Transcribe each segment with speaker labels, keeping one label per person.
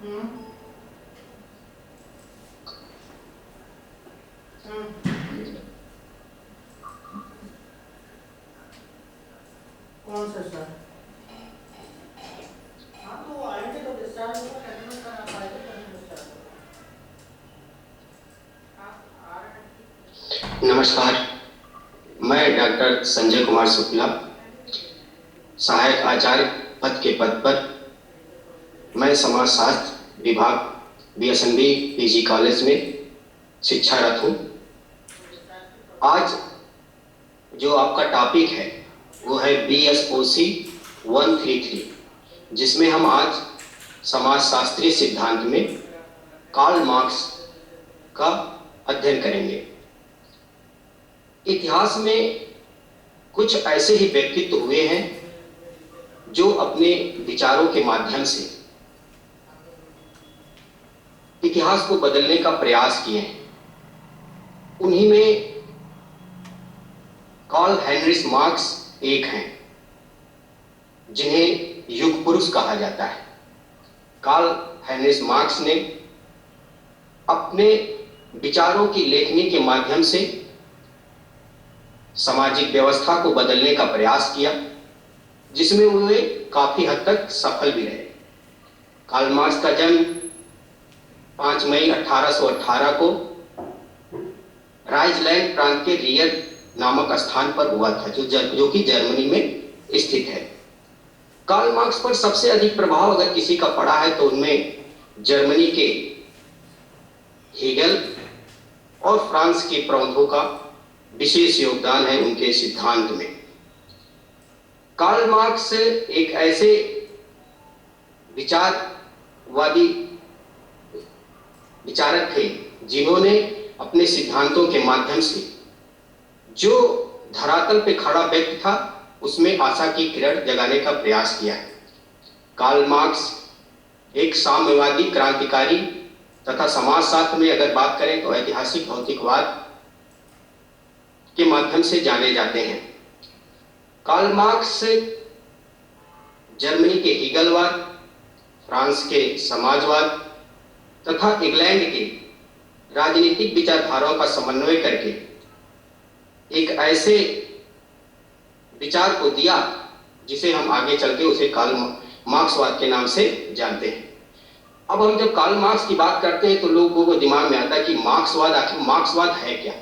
Speaker 1: कौन सा सर? हाँ तो वो आएंगे तो डिस्चार्ज होगा, टेटनस का आप आएंगे तो डिस्चार्ज होगा।
Speaker 2: नमस्कार, मैं डॉक्टर संजय कुमार शुक्ला, सहायक आचार्य पद के पद पर मैं समाजशास्त्र विभाग बीएसएनबी पीजी कॉलेज में शिक्षारत हूँ। आज जो आपका टॉपिक है वो है BSOC 133, जिसमें हम आज समाजशास्त्रीय सिद्धांत में कार्ल मार्क्स का अध्ययन करेंगे। इतिहास में कुछ ऐसे ही व्यक्तित्व हुए हैं जो अपने विचारों के माध्यम से इतिहास को बदलने का प्रयास किए हैं। उन्हीं में कार्ल हेनरिच मार्क्स एक हैं, जिन्हें युग पुरुष कहा जाता है। कार्ल हेनरिच मार्क्स ने अपने विचारों की लेखनी के माध्यम से सामाजिक व्यवस्था को बदलने का प्रयास किया, जिसमें वे काफी हद तक सफल भी रहे। कार्ल मार्क्स का जन्म 5 मई 1818 को राइजलैंड प्रांत के रियर नामक स्थान पर हुआ था, जो कि जर्मनी में स्थित है। कार्ल मार्क्स पर सबसे अधिक प्रभाव अगर किसी का पड़ा है तो उनमें जर्मनी के हेगल और फ्रांस के प्रौधों का विशेष योगदान है उनके सिद्धांत में। कार्ल मार्क्स एक ऐसे विचारवादी विचारक थे जिन्होंने अपने सिद्धांतों के माध्यम से जो धरातल पे खड़ा व्यक्ति था उसमें आशा की किरण जगाने का प्रयास किया है। कार्ल मार्क्स एक साम्यवादी क्रांतिकारी तथा समाजशास्त्र में अगर बात करें तो ऐतिहासिक भौतिकवाद के माध्यम से जाने जाते हैं। कार्ल मार्क्स जर्मनी के हीगलवाद, फ्रांस के समाजवाद तथा इंग्लैंड के राजनीतिक विचारधाराओं का समन्वय करके एक ऐसे विचार को दिया जिसे हम आगे चल के उसे कार्ल मार्क्सवाद के नाम से जानते हैं। अब हम जब कार्ल मार्क्स की बात करते हैं तो लोगों को दिमाग में आता है कि मार्क्सवाद, आखिर मार्क्सवाद है क्या।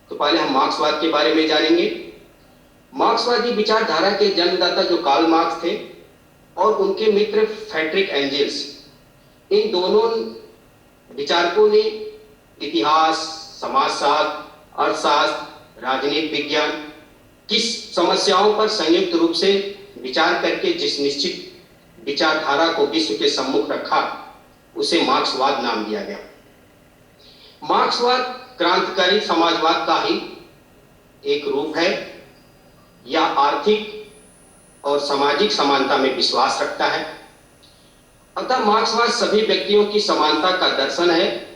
Speaker 2: तो पहले हम मार्क्सवाद के बारे में जानेंगे। मार्क्सवादी विचारधारा के जन्मदाता जो कार्ल मार्क्स थे और उनके मित्र फ्रेडरिक एंजल्स, इन दोनों विचारकों ने इतिहास, समाजशास्त्र, अर्थशास्त्र, राजनीतिक विज्ञान किस समस्याओं पर संयुक्त रूप से विचार करके जिस निश्चित विचारधारा को विश्व के सम्मुख रखा उसे मार्क्सवाद नाम दिया गया। मार्क्सवाद क्रांतिकारी समाजवाद का ही एक रूप है। यह आर्थिक और सामाजिक समानता में विश्वास रखता है। अतः मार्क्सवाद सभी व्यक्तियों की समानता का दर्शन है।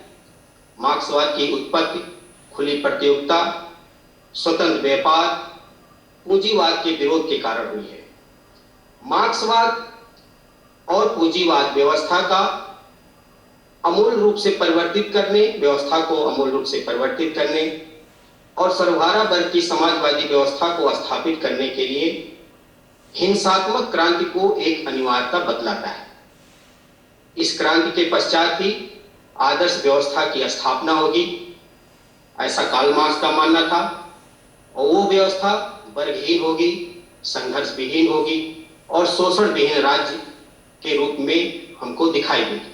Speaker 2: मार्क्सवाद की उत्पत्ति खुली प्रतियोगिता, स्वतंत्र व्यापार, पूंजीवाद के विरोध के कारण हुई है। मार्क्सवाद और पूंजीवाद व्यवस्था को अमूल रूप से परिवर्तित करने और सर्वहारा वर्ग की समाजवादी व्यवस्था को स्थापित करने के लिए हिंसात्मक क्रांति को एक अनिवार्यता बतलाता है। इस क्रांति के पश्चात ही आदर्श व्यवस्था की स्थापना होगी, ऐसा कार्ल मार्क्स का मानना था। और वो व्यवस्था वर्गहीन होगी, संघर्ष विहीन होगी और शोषण विहीन राज्य के रूप में हमको दिखाई देगी।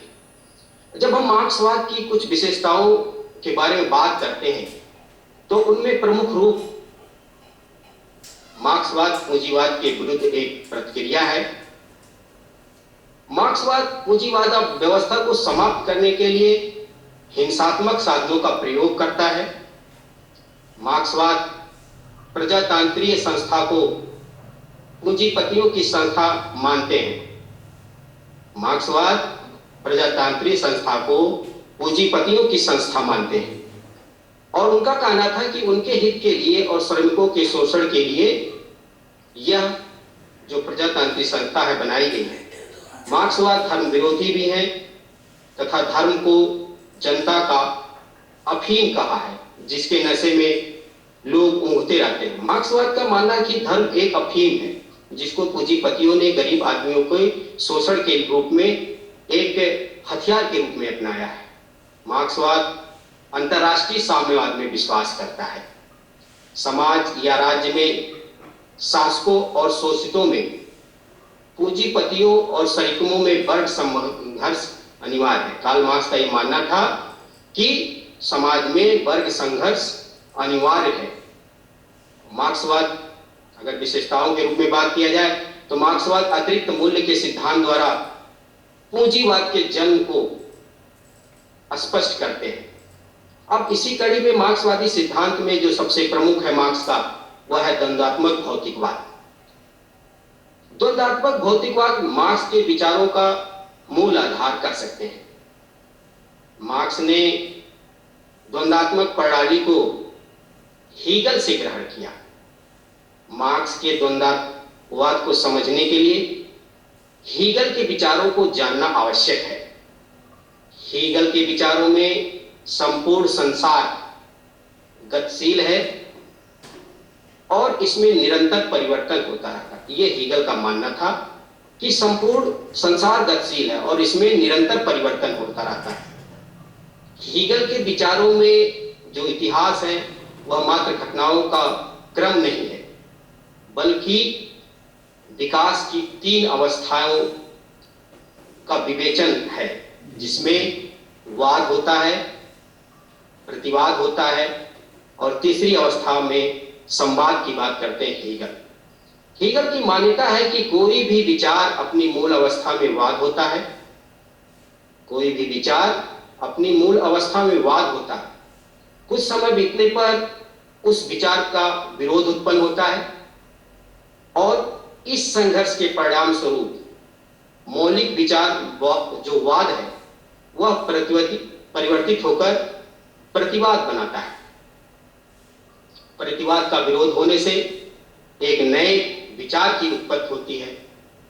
Speaker 2: जब हम मार्क्सवाद की कुछ विशेषताओं के बारे में बात करते हैं तो उनमें प्रमुख रूप मार्क्सवाद पूंजीवाद के विरुद्ध एक प्रतिक्रिया है। मार्क्सवाद पूंजीवाद व्यवस्था को समाप्त करने के लिए हिंसात्मक साधनों का प्रयोग करता है। मार्क्सवाद प्रजातांत्रिक संस्था को पूंजीपतियों की संस्था मानते हैं। मार्क्सवाद प्रजातांत्रिक संस्था को पूंजीपतियों की संस्था मानते हैं और उनका कहना था कि उनके हित के लिए और श्रमिकों के शोषण के लिए यह जो प्रजातांत्रिक संस्था है बनाई गई है। मार्क्सवाद धर्म विरोधी भी है तथा धर्म को जनता का अफीम कहा है, जिसके नशे में लोग ऊँघते रहते हैं। मार्क्सवाद का मानना है कि धर्म एक अफीम है जिसको पूंजीपतियों ने गरीब आदमियों को शोषण के रूप में एक हथियार के रूप में अपनाया है। मार्क्सवाद अंतर्राष्ट्रीय साम्यवाद में विश्वास करता है। समाज या राज्य में शासकों और शोषितों में, पूंजीपतियों और शरीकों में वर्ग संघर्ष अनिवार्य है। कार्ल मार्क्स का यह मानना था कि समाज में वर्ग संघर्ष अनिवार्य है। मार्क्सवाद, अगर विशेषताओं के रूप में बात किया जाए तो मार्क्सवाद अतिरिक्त मूल्य के सिद्धांत द्वारा पूंजीवाद के जन्म को स्पष्ट करते हैं। अब इसी कड़ी में मार्क्सवादी सिद्धांत में जो सबसे प्रमुख है मार्क्स का, वह है द्वंद्वात्मक भौतिकवाद। द्वंद्वात्मक भौतिकवाद मार्क्स के विचारों का मूल आधार कर सकते हैं। मार्क्स ने द्वंद्वात्मक प्रणाली को हीगल से ग्रहण किया। मार्क्स के द्वंद्ववाद को समझने के लिए हीगल के विचारों को जानना आवश्यक है। हीगल के विचारों में संपूर्ण संसार गतिशील है और इसमें निरंतर परिवर्तन होता रहता है। यह हीगल का मानना था कि संपूर्ण संसार गतिशील है और इसमें निरंतर परिवर्तन होता रहता है। हीगल के विचारों में जो इतिहास है वह मात्र घटनाओं का क्रम नहीं है, बल्कि विकास की 3 अवस्थाओं का विवेचन है, जिसमें वाद होता है, प्रतिवाद होता है और तीसरी अवस्था में संवाद की बात करते हैं हीगल। हीगल की मान्यता है कि कोई भी विचार अपनी मूल अवस्था में वाद होता है। कोई भी विचार अपनी मूल अवस्था में वाद होता है। कुछ समय बीतने पर उस विचार का विरोध उत्पन्न होता है और इस संघर्ष के परिणाम स्वरूप मौलिक विचार जो वाद है वह परिवर्तित होकर प्रतिवाद बनाता है। प्रतिवाद का विरोध होने से एक नए विचार की उत्पत्ति होती है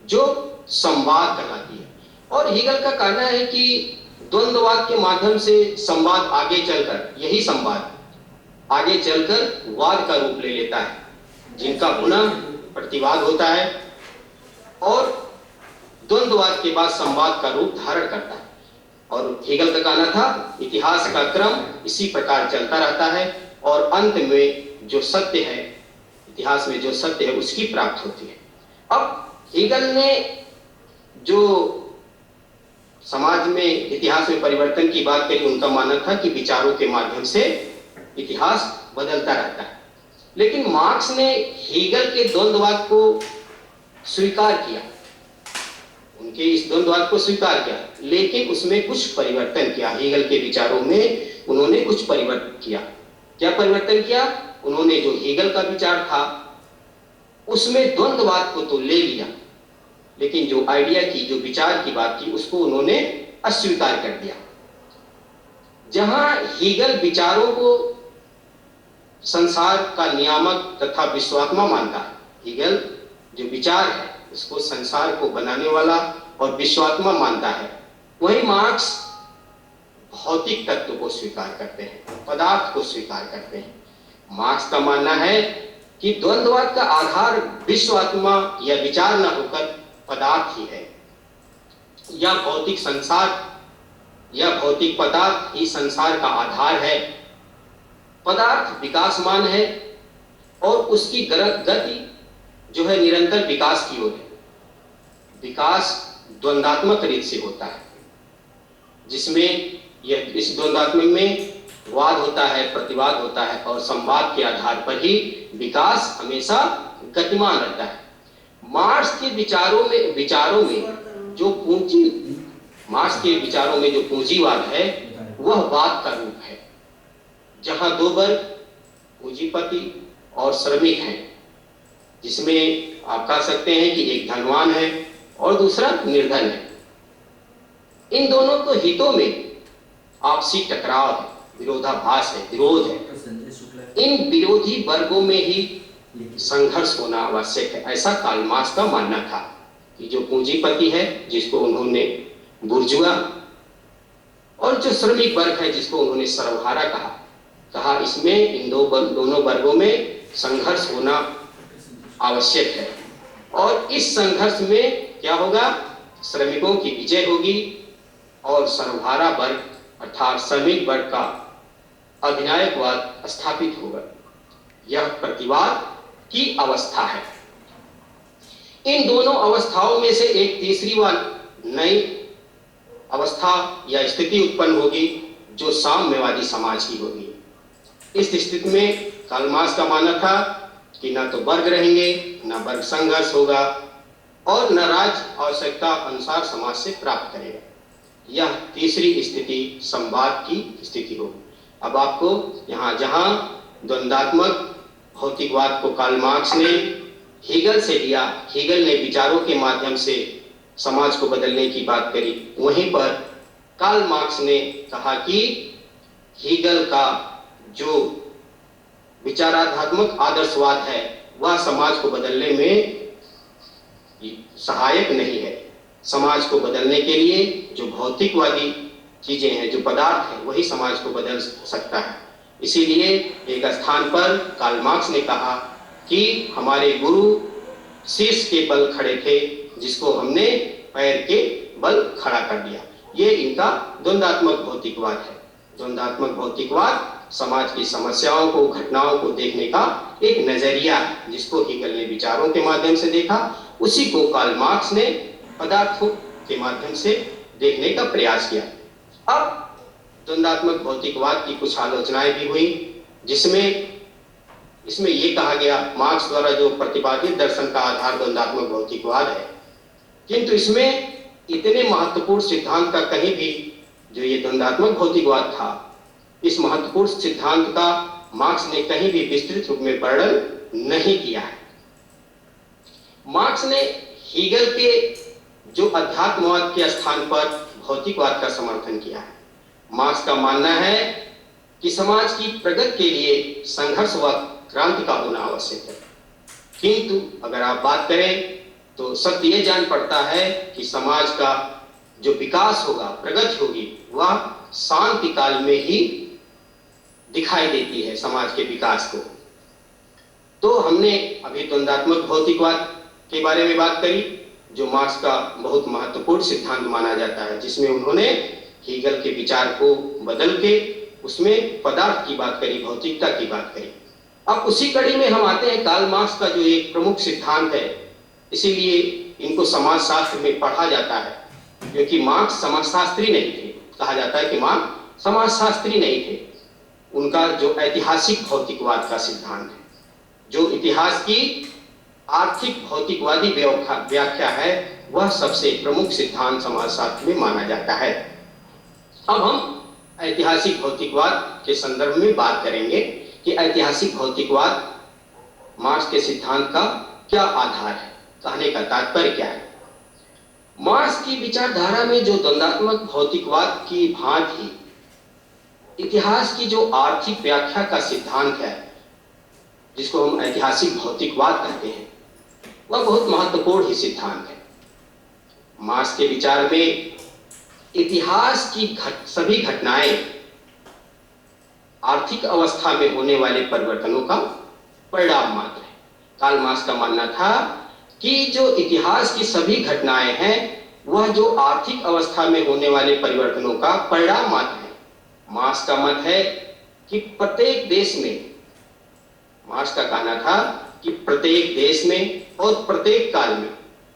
Speaker 2: जो संवाद कहलाती है। और हीगल का कहना है कि द्वंद्ववाद के माध्यम से संवाद आगे चलकर, यही संवाद आगे चलकर वाद का रूप ले लेता है, जिनका पुनः प्रतिवाद होता है और द्वंद्ववाद के बाद संवाद का रूप धारण करता है। और हीगल का कहना था इतिहास का क्रम इसी प्रकार चलता रहता है और अंत में जो सत्य है, इतिहास में जो सत्य है उसकी प्राप्ति होती है। अब हीगल ने जो समाज में इतिहास में परिवर्तन की बात करी, उनका मानना था कि विचारों के माध्यम से इतिहास बदलता रहता है। लेकिन मार्क्स ने हीगल के द्वंद्ववाद को स्वीकार किया, उनके इस द्वंद्ववाद को स्वीकार किया, लेकिन उसमें कुछ परिवर्तन किया। हीगल के विचारों में उन्होंने कुछ परिवर्तन किया। क्या परिवर्तन किया? उन्होंने जो हीगल का विचार था उसमें द्वंद्ववाद को तो ले लिया, लेकिन जो आइडिया की, जो विचार की बात की, उसको उन्होंने अस्वीकार कर दिया। जहां हीगल विचारों को संसार का नियामक तथा विश्वात्मा मानता है, हीगल जो विचार है उसको संसार को बनाने वाला और विश्वात्मा मानता है, वही मार्क्स भौतिक तत्व को स्वीकार करते हैं, पदार्थ को स्वीकार करते हैं। मार्क्स का मानना है कि द्वंद्ववाद का आधार विश्वात्मा या विचार न होकर पदार्थ ही है, या भौतिक संसार या भौतिक पदार्थ ही संसार का आधार है। पदार्थ विकासमान है और उसकी गति जो है निरंतर विकास की ओर है। विकास द्वंद्वात्मक रीत से होता है, जिसमें यह इस द्वंद्वात्मक में वाद होता है, प्रतिवाद होता है और संवाद के आधार पर ही विकास हमेशा गतिमान रहता है। मार्क्स के विचारों में जो पूंजीवाद है वह वाद का रूप है, जहां 2 वर्ग पूंजीपति और श्रमिक हैं, जिसमें आप कह सकते हैं कि एक धनवान है और दूसरा निर्धन है। इन दोनों के हितों में आपसी टकराव है, विरोधाभास है, विरोध है। इन विरोधी वर्गों में ही संघर्ष होना आवश्यक है, ऐसा कार्ल मार्क्स का मानना था। कि जो पूंजीपति है, जिसको उन्होंने बुर्जुआ और जो श्रमिक वर्ग है जिसको उन्होंने सर्वहारा कहा इसमें इन दोनों वर्गों में संघर्ष होना आवश्यक है। और इस संघर्ष में क्या होगा, श्रमिकों की विजय होगी और सर्वहारा वर्ग अर्थात श्रमिक वर्ग का अधिनायकवाद स्थापित होगा। यह प्रतिवाद की अवस्था है। इन दोनों अवस्थाओं में से एक तीसरी व नई अवस्था या स्थिति उत्पन्न होगी जो साम्यवादी समाज की होगी। इस स्थिति में कार्ल मार्क्स का मानना था कि न तो वर्ग रहेंगे, न वर्ग संघर्ष होगा और न राज्य आवश्यकता अनुसार समाज से प्राप्त करेगा। यह तीसरी स्थिति संवाद की स्थिति होगी। अब आपको जहां द्वंद्वात्मक भौतिकवाद को कार्ल मार्क्स ने हीगल से लिया, हीगल ने विचारों के माध्यम से समाज को बदलने की बात करी, वहीं पर कार्ल मार्क्स ने कहा कि हीगल का जो विचारात्मक आदर्शवाद है वह समाज को बदलने में सहायक नहीं है। समाज को बदलने के लिए जो भौतिकवादी चीजें हैं, जो पदार्थ है, वही समाज को बदल सकता है। इसीलिए एक स्थान पर कार्ल मार्क्स ने कहा कि हमारे गुरु शीर्ष के बल खड़े थे जिसको हमने पैर के बल खड़ा कर दिया। ये इनका द्वंद्वात्मक भौतिकवाद है। द्वंद्वात्मक भौतिकवाद समाज की समस्याओं को, घटनाओं को देखने का एक नजरिया है जिसको हीगल ने विचारों के माध्यम से देखा, उसी को कार्ल मार्क्स ने पदार्थों के माध्यम से देखने का प्रयास किया। अब द्वंद्वात्मक भौतिकवाद की कुछ आलोचनाएं भी हुई जिसमें इसमें यह कहा गया, मार्क्स द्वारा जो प्रतिपादित दर्शन का आधार द्वंद्वात्मक भौतिकवाद है, किंतु इसमें इतने महत्वपूर्ण सिद्धांत का कहीं भी जो ये द्वंद्वात्मक भौतिकवाद था, इस महत्वपूर्ण सिद्धांत का मार्क्स ने कहीं भी विस्तृत रूप में वर्णन नहीं किया है। मार्क्स ने हीगल के जो अध्यात्मवाद के स्थान पर भौतिकवाद का समर्थन किया है। मार्क्स का मानना है कि समाज की प्रगति के लिए संघर्ष व क्रांति का होना आवश्यक है, किंतु अगर आप बात करें तो सत्य यह जान पड़ता है कि समाज का जो विकास होगा, प्रगति होगी, वह शांति काल में ही दिखाई देती है समाज के विकास को। तो हमने अभी द्वंद्वात्मक भौतिकवाद के बारे में बात करी जो मार्क्स का बहुत महत्वपूर्ण सिद्धांत माना जाता है, जिसमें उन्होंने हीगल के विचार को बदल के उसमें पदार्थ की बात करी, भौतिकता की बात करी। अब उसी कड़ी में हम आते हैं कार्ल मार्क्स का जो एक प्रमुख सिद्धांत है, इसीलिए इनको समाजशास्त्र में पढ़ा जाता है, क्योंकि मार्क्स समाजशास्त्री नहीं थे। कहा जाता है कि मार्क्स समाजशास्त्री नहीं थे। उनका जो ऐतिहासिक भौतिकवाद का सिद्धांत है, जो इतिहास की आर्थिक भौतिकवादी व्याख्या है, वह सबसे प्रमुख सिद्धांत समाजशास्त्र में माना जाता है। अब हम ऐतिहासिक भौतिकवाद के संदर्भ में बात करेंगे कि ऐतिहासिक भौतिकवाद मार्क्स के सिद्धांत का क्या आधार है, कहने का तात्पर्य क्या है। मार्क्स की विचारधारा में जो द्वंद्वात्मक भौतिकवाद की भांति इतिहास की जो आर्थिक व्याख्या का सिद्धांत है, जिसको हम ऐतिहासिक भौतिकवाद कहते हैं, वह बहुत महत्वपूर्ण ही सिद्धांत है। मार्क्स के विचार में इतिहास की सभी घटनाएं आर्थिक अवस्था में होने वाले परिवर्तनों का परिणाम मात्र है। कार्ल मार्क्स का मानना था कि जो इतिहास की सभी घटनाएं हैं वह जो आर्थिक अवस्था में होने वाले परिवर्तनों का परिणाम मात्र है। मार्क्स का मत है कि प्रत्येक देश में, मार्क्स का कहना था कि प्रत्येक देश में और प्रत्येक काल में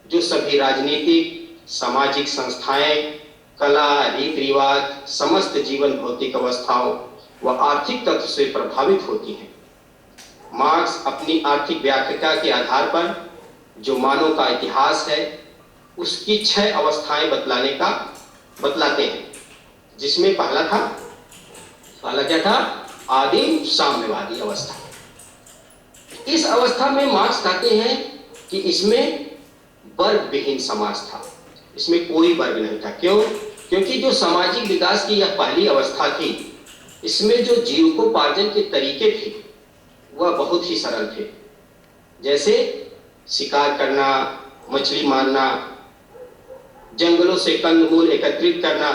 Speaker 2: जो सभी राजनीतिक, सामाजिक संस्थाएं, कला, रीति रिवाज, समस्त जीवन भौतिक अवस्थाओं व आर्थिक तत्व से प्रभावित होती हैं। मार्क्स अपनी आर्थिक व्याख्या के आधार पर जो मानव का इतिहास है उसकी 6 अवस्थाएं बतलाते हैं, जिसमें पहला क्या था? आदिम साम्यवादी अवस्था। इस अवस्था में मार्क्स कहते हैं कि इसमें वर्ग विहीन समाज था, इसमें कोई वर्ग नहीं था। क्यों? क्योंकि जो सामाजिक विकास की यह पहली अवस्था थी, इसमें जो जीविकोपार्जन के तरीके थे वह बहुत ही सरल थे। जैसे शिकार करना, मछली मारना, जंगलों से कंदमूल एकत्रित करना,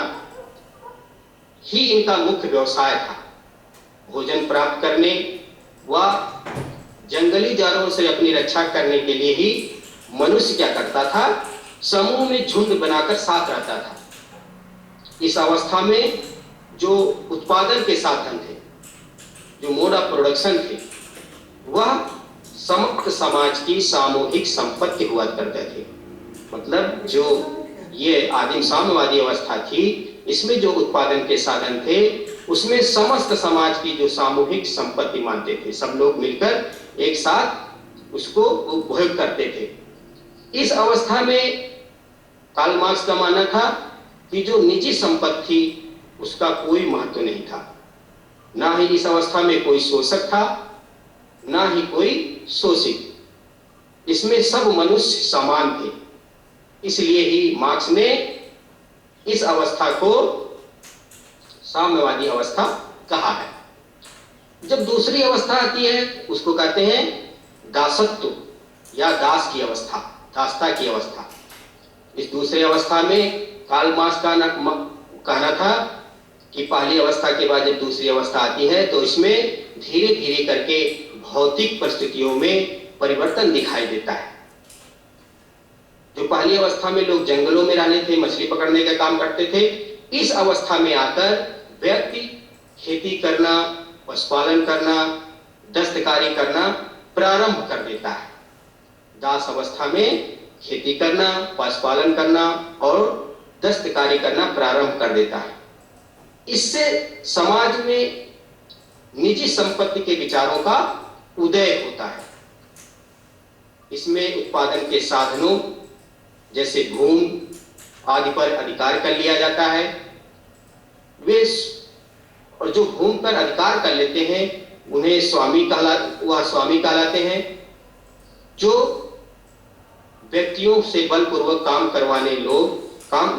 Speaker 2: ही इनका मुख्य व्यवसाय था। भोजन प्राप्त करने व जंगली जानवरों से अपनी रक्षा करने के लिए ही मनुष्य क्या करता था, समूह में झुंड बनाकर साथ रहता था। इस अवस्था में जो उत्पादन के साधन थे, जो मोड ऑफ प्रोडक्शन थे, वह समस्त समाज की सामूहिक संपत्ति हुआ करते थे। मतलब जो ये आदिम साम्यवादी अवस्था थी, इसमें जो उत्पादन के साधन थे उसमें समस्त समाज की जो सामूहिक संपत्ति मानते थे। सब लोग मिलकर एक साथ उसको उपभोग करते थे। इस अवस्था में कार्ल मार्क्स का मानना था कि जो निजी संपत्ति उसका कोई महत्व नहीं था। ना ही इस अवस्था में कोई शोषक था, ना ही कोई शोषित। इसमें सब मनुष्य समान थे। इसलिए ही मार्क्स ने इस अवस्था को साम्यवादी अवस्था कहा है। जब दूसरी अवस्था आती है उसको कहते हैं दासत्व या दास की अवस्था, दासता की अवस्था। इस दूसरी अवस्था में कार्ल मार्क्स का कहना था कि पहली अवस्था के बाद जब दूसरी अवस्था आती है तो इसमें धीरे धीरे करके भौतिक परिस्थितियों में परिवर्तन दिखाई देता है। जो पहली अवस्था में लोग जंगलों में रहने थे, मछली पकड़ने का काम करते थे, इस अवस्था में आकर व्यक्ति खेती करना, पशुपालन करना, दस्तकारी करना प्रारंभ कर देता है। दास अवस्था में खेती करना, पशुपालन करना और दस्तकारी करना प्रारंभ कर देता है। इससे समाज में निजी संपत्ति के विचारों का उदय होता है। इसमें उत्पादन के साधनों जैसे भूमि आदि पर अधिकार कर लिया जाता है। वे और जो भूमि पर अधिकार कर लेते हैं उन्हें स्वामी कहलाते हैं। जो व्यक्तियों से बलपूर्वक काम करवाने लोग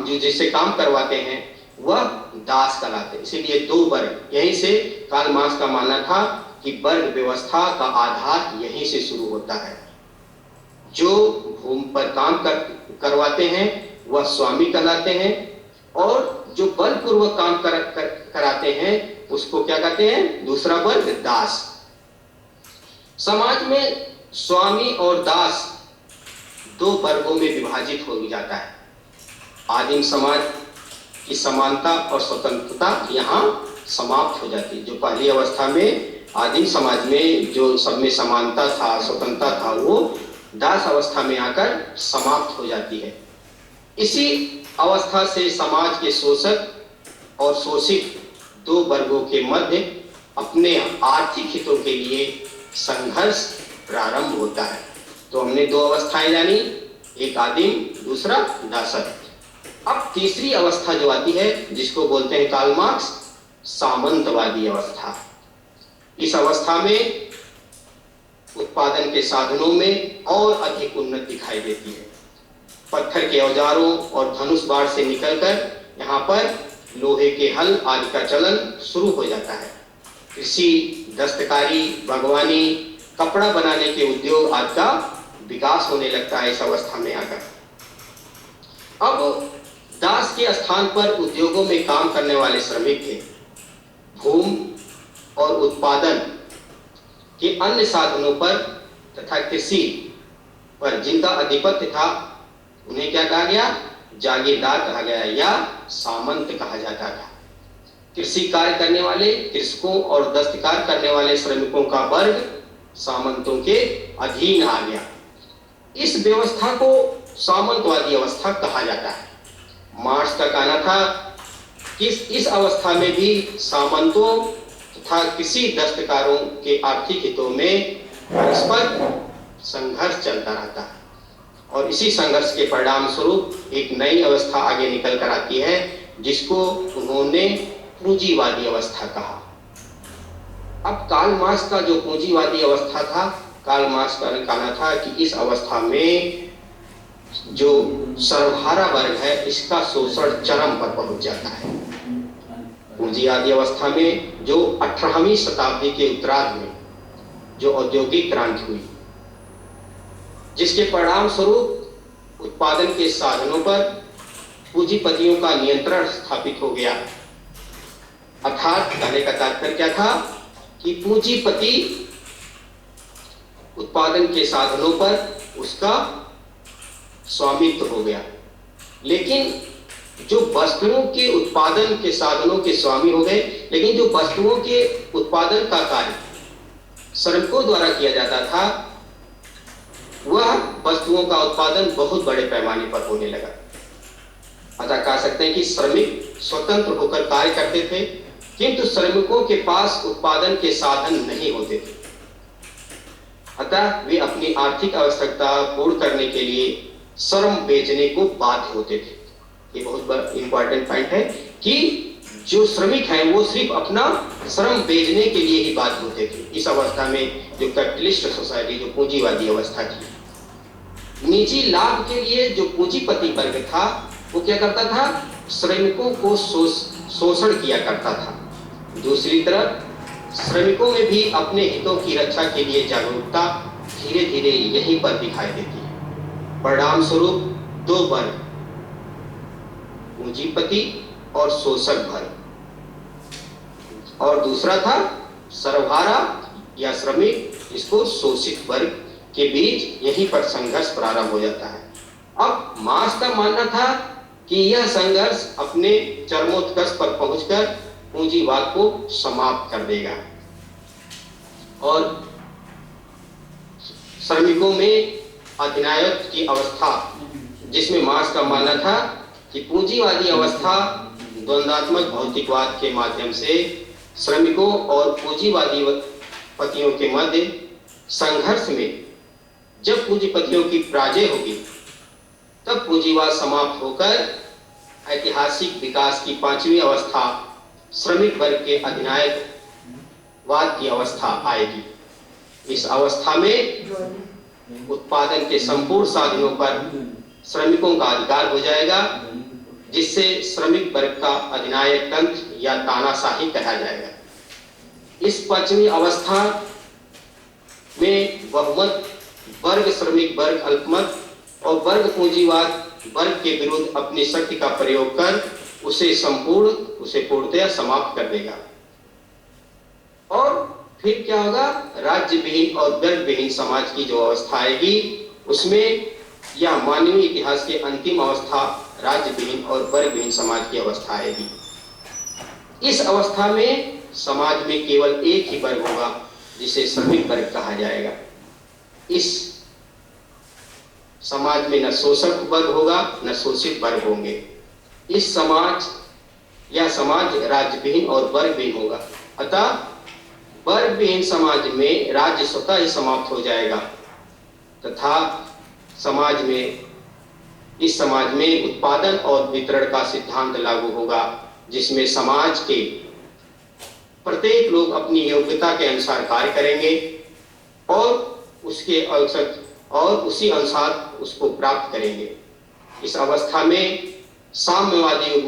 Speaker 2: जो जिससे काम करवाते हैं वह दास कहलाते हैं। इसीलिए दो वर्ग, यहीं से कार्ल मार्क्स का मानना था कि वर्ग व्यवस्था का आधार यहीं से शुरू होता है। जो भूमि पर काम करवाते हैं वह स्वामी कहलाते हैं और जो बलपूर्वक काम कराते हैं उसको क्या कहते हैं, दूसरा वर्ग दास। समाज में स्वामी और दास दो वर्गों में विभाजित हो जाता है। आदिम समाज की समानता और स्वतंत्रता यहाँ समाप्त हो जाती है। जो पहली अवस्था में आदिम समाज में जो सब में समानता था, स्वतंत्रता था, वो दास अवस्था में आकर समाप्त हो जाती है। इसी अवस्था से समाज के शोषक और शोषित दो वर्गों के मध्य अपने आर्थिक हितों के लिए संघर्ष प्रारंभ होता है। तो हमने दो अवस्थाएं जानी, एक आदिम, दूसरा दासत्व। अब तीसरी अवस्था जो आती है जिसको बोलते हैं कार्ल मार्क्स सामंतवादी अवस्था। इस अवस्था में उत्पादन के साधनों में और अधिक उन्नति दिखाई देती है। पत्थर के औजारों और धनुष बाण से निकलकर यहाँ पर लोहे के हल आदि का चलन शुरू हो जाता है। कृषि, दस्तकारी, बागवानी, कपड़ा बनाने के उद्योग आदि का विकास होने लगता है इस अवस्था में आकर। अब दास के स्थान पर उद्योगों में काम करने वाले श्रमिक थे। भूमि और उत्पादन के अन्य साधनों पर तथा कृषि पर जिनका आधिपत्य था उन्हें क्या कहा गया, जागीरदार कहा गया या सामंत कहा जाता था। कृषि कार्य करने वाले कृषकों और दस्तकार करने वाले श्रमिकों का वर्ग सामंतों के अधीन आ गया। इस व्यवस्था को सामंतवादी अवस्था कहा जाता है। मार्क्स का कहना था कि इस अवस्था में भी सामंतों तथा किसी दस्तकारों के आर्थिक हितों में परस्पर संघर्ष चलता रहता है और इसी संघर्ष के परिणाम स्वरूप एक नई अवस्था आगे निकल कर आती है जिसको उन्होंने पूंजीवादी अवस्था कहा। अब कार्ल मार्क्स का जो पूंजीवादी अवस्था था, कार्ल मार्क्स का कहना था कि इस अवस्था में जो सर्वहारा वर्ग है इसका शोषण चरम पर पहुंच जाता है। पूंजीवादी अवस्था में जो 18वीं शताब्दी के उत्तरार्ध में जो औद्योगिक क्रांति हुई, जिसके परिणाम स्वरूप उत्पादन के साधनों पर पूंजीपतियों का नियंत्रण स्थापित हो गया अर्थात कहने का तात्पर्य क्या था कि पूंजीपति उत्पादन के साधनों पर उसका स्वामित्व हो गया, लेकिन जो वस्तुओं के उत्पादन के साधनों के स्वामी हो गए, लेकिन जो वस्तुओं के उत्पादन का कार्य श्रमिकों द्वारा किया जाता था, वह वस्तुओं का उत्पादन बहुत बड़े पैमाने पर होने लगा। अतः कह सकते हैं कि श्रमिक स्वतंत्र होकर कार्य करते थे, किंतु श्रमिकों के पास उत्पादन के साधन नहीं होते थे। अतः वे अपनी आर्थिक आवश्यकता पूर्ण करने के लिए श्रम बेचने को बाध्य होते थे। ये बहुत बड़ा इंपॉर्टेंट पॉइंट है कि जो श्रमिक हैं वो सिर्फ अपना श्रम बेचने के लिए ही बाध्य होते थे। इस अवस्था में जो कैपिटलिस्ट सोसाइटी, जो पूंजीवादी अवस्था थी, निजी लाभ के लिए जो पूंजीपति वर्ग था वो क्या करता था, श्रमिकों को शोषण किया करता था। दूसरी तरफ श्रमिकों में भी अपने हितों की रक्षा के लिए जागरूकता धीरे धीरे यहीं पर दिखाई देती है। परिणाम स्वरूप दो वर्ग, पूंजीपति और शोषक वर्ग, और दूसरा था सर्वहारा या श्रमिक, इसको शोषित वर्ग के बीच यहीं पर संघर्ष प्रारंभ हो जाता है। अब मार्क्स का मानना था कि यह संघर्ष अपने चरमोत्कर्ष पर पहुंचकर पूंजीवाद को समाप्त कर देगा और श्रमिकों में अधिनायकत्व की अवस्था, जिसमें मार्क्स का मानना था कि पूंजीवादी अवस्था द्वंद्वात्मक भौतिकवाद के माध्यम से श्रमिकों और पूंजीवादी पतियों के मध्य संघर्ष में जब पूंजीपतियों की पराजय होगी तब पूंजीवाद समाप्त होकर ऐतिहासिक विकास की पांचवी अवस्था श्रमिक वर्ग के अधिनायकवाद की अवस्था आएगी। इस अवस्था में उत्पादन के संपूर्ण साधनों पर श्रमिकों का अधिकार हो जाएगा, जिससे श्रमिक वर्ग का अधिनायक तंत्र या तानाशाही कहा जाएगा। इस पांचवी अवस्था में बहुमत वर्ग श्रमिक वर्ग अल्पमत और वर्ग पूंजीवाद वर्ग के विरुद्ध अपनी शक्ति का प्रयोग कर उसे पूर्णतया समाप्त कर देगा। और फिर क्या होगा, राज्य विहीन और वर्ग विहीन समाज की जो अवस्था आएगी, उसमें यह मानवीय इतिहास की अंतिम अवस्था राज्य विहीन और वर्ग विहीन समाज की अवस्था आएगी। इस अवस्था में समाज में केवल एक ही वर्ग होगा, जिसे श्रमिक वर्ग कहा जाएगा। इस समाज में न शोषक वर्ग होगा न शोषित वर्ग होंगे। इस समाज राज्य विहीन और वर्ग विहीन होगा। अतः वर्ग विहीन समाज में राज्य स्वतः ही समाप्त हो जाएगा तथा इस समाज में उत्पादन और वितरण का सिद्धांत लागू होगा, जिसमें समाज के प्रत्येक लोग अपनी योग्यता के अनुसार कार्य करेंगे और उसी अनुसार उसको प्राप्त करेंगे। इस अवस्था में साम्यवादी युग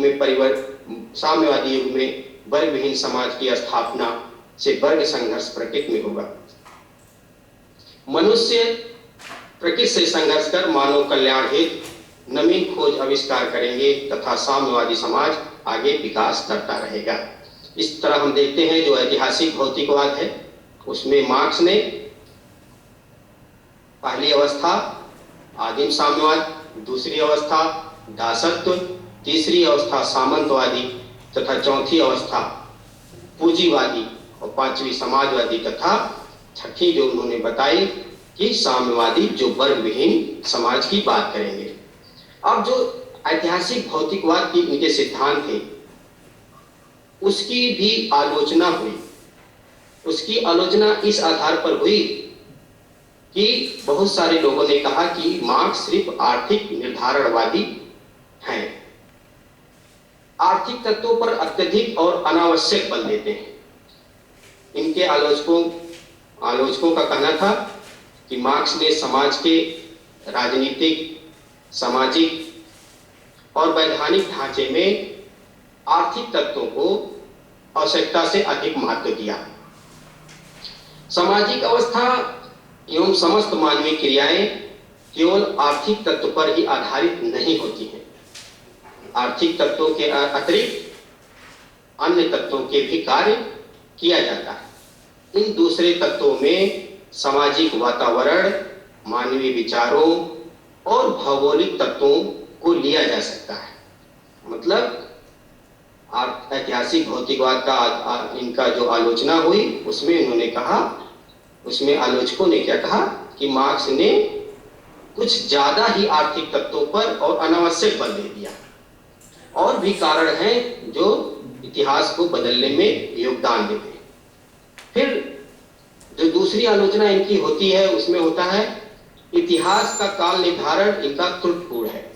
Speaker 2: में वर्ग विहीन समाज की स्थापना से वर्ग संघर्ष प्रकृति में होगा। मनुष्य प्रकृति से संघर्ष कर मानव कल्याण हेतु नवीन खोज आविष्कार करेंगे तथा साम्यवादी समाज आगे विकास करता रहेगा। इस तरह हम देखते हैं जो ऐतिहासिक भौतिकवाद है, उसमें मार्क्स ने पहली अवस्था आदिम साम्यवाद, दूसरी अवस्था दासत्व, तीसरी अवस्था सामंतवादी तथा चौथी अवस्था पूंजीवादी और पांचवी समाजवादी तथा छठी जो उन्होंने बताई कि साम्यवादी, जो वर्ग विहीन समाज की बात करेंगे। अब जो ऐतिहासिक भौतिकवाद की इनके सिद्धांत थे उसकी भी आलोचना हुई। उसकी आलोचना इस आधार पर हुई कि बहुत सारे लोगों ने कहा कि मार्क्स सिर्फ आर्थिक निर्धारणवादी हैं, आर्थिक तत्वों पर अत्यधिक और अनावश्यक बल देते हैं। इनके आलोचकों का कहना था कि मार्क्स ने समाज के राजनीतिक, सामाजिक और वैधानिक ढांचे में आर्थिक तत्वों को आवश्यकता से अधिक महत्व दिया। सामाजिक अवस्था एवं समस्त मानवीय क्रियाएं केवल आर्थिक तत्व पर ही आधारित नहीं होती हैं। आर्थिक तत्वों के अतिरिक्त अन्य तत्वों के भी कार्य किया जाता है। इन दूसरे तत्वों में सामाजिक वातावरण, मानवीय विचारों और भौगोलिक तत्वों को लिया जा सकता है। मतलब ऐतिहासिक भौतिकवाद का इनका जो आलोचना हुई उसमें उन्होंने कहा, उसमें आलोचकों ने क्या कहा कि मार्क्स ने कुछ ज्यादा ही आर्थिक तत्वों पर और अनावश्यक बल दे दिया। और भी कारण हैं जो इतिहास को बदलने में योगदान देते हैं। फिर जो दूसरी आलोचना इनकी होती है उसमें होता है इतिहास का काल निर्धारण इनका त्रुटिपूर्ण है।